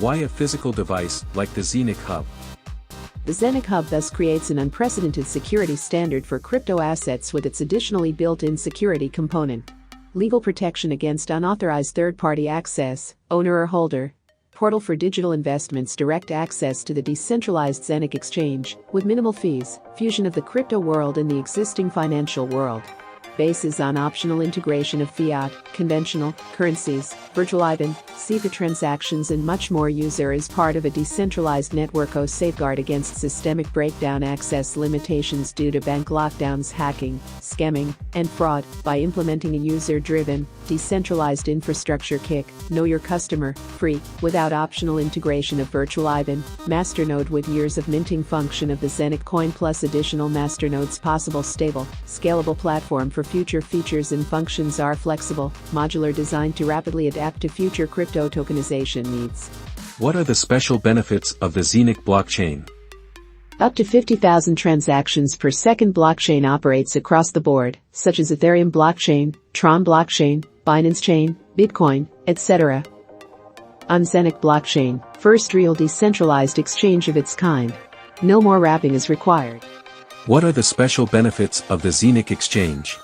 Why a physical device like the Zeniq Hub? The Zeniq Hub thus creates an unprecedented security standard for crypto assets with its additionally built-in security component. Legal protection against unauthorized third-party access, owner or holder. Portal for digital investments, direct access to the decentralized Zeniq exchange, with minimal fees, fusion of the crypto world and the existing financial world. Bases on optional integration of fiat, conventional, currencies, virtual IBAN, Safir transactions and much more. User is part of a decentralized network safeguard against systemic breakdown access limitations due to bank lockdowns, hacking, scamming, and fraud by implementing a user-driven, decentralized infrastructure kick, know your customer, free, without optional integration of virtual IBAN, masternode with years of minting function of the Zeniq coin plus additional masternodes possible stable, scalable platform for future features and functions are flexible, modular designed to rapidly adapt to future crypto tokenization needs. What are the special benefits of the Zeniq blockchain? Up to 50,000 transactions per second. Blockchain operates across the board, such as Ethereum blockchain, Tron blockchain, Binance Chain, Bitcoin, etc. On Zeniq blockchain, first real decentralized exchange of its kind. No more wrapping is required. What are the special benefits of the Zeniq exchange?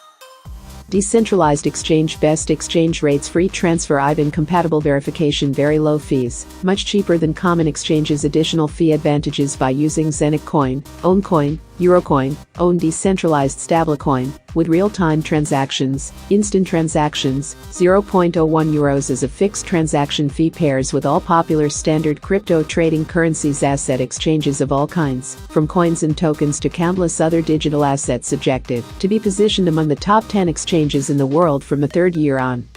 Decentralized exchange, best exchange rates, free transfer, IBAN compatible verification, very low fees, much cheaper than common exchanges. Additional fee advantages by using Zeniq coin, own coin, Eurocoin, own decentralized stablecoin, with real-time transactions, instant transactions, 0.01 euros as a fixed transaction fee, pairs with all popular standard crypto trading currencies, asset exchanges of all kinds, from coins and tokens to countless other digital assets. Objective, to be positioned among the top 10 exchanges in the world from the third year on.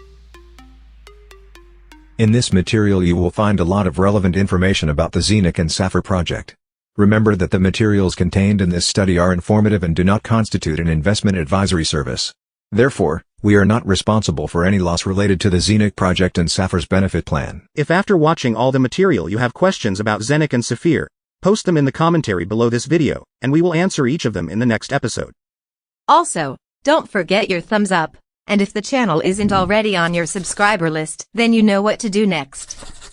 In this material you will find a lot of relevant information about the Zeniq and Safir project. Remember that the materials contained in this study are informative and do not constitute an investment advisory service. Therefore, we are not responsible for any loss related to the Zeniq project and Safir's benefit plan. If after watching all the material you have questions about Zeniq and Safir, post them in the commentary below this video, and we will answer each of them in the next episode. Also, don't forget your thumbs up, and if the channel isn't already on your subscriber list, then you know what to do next.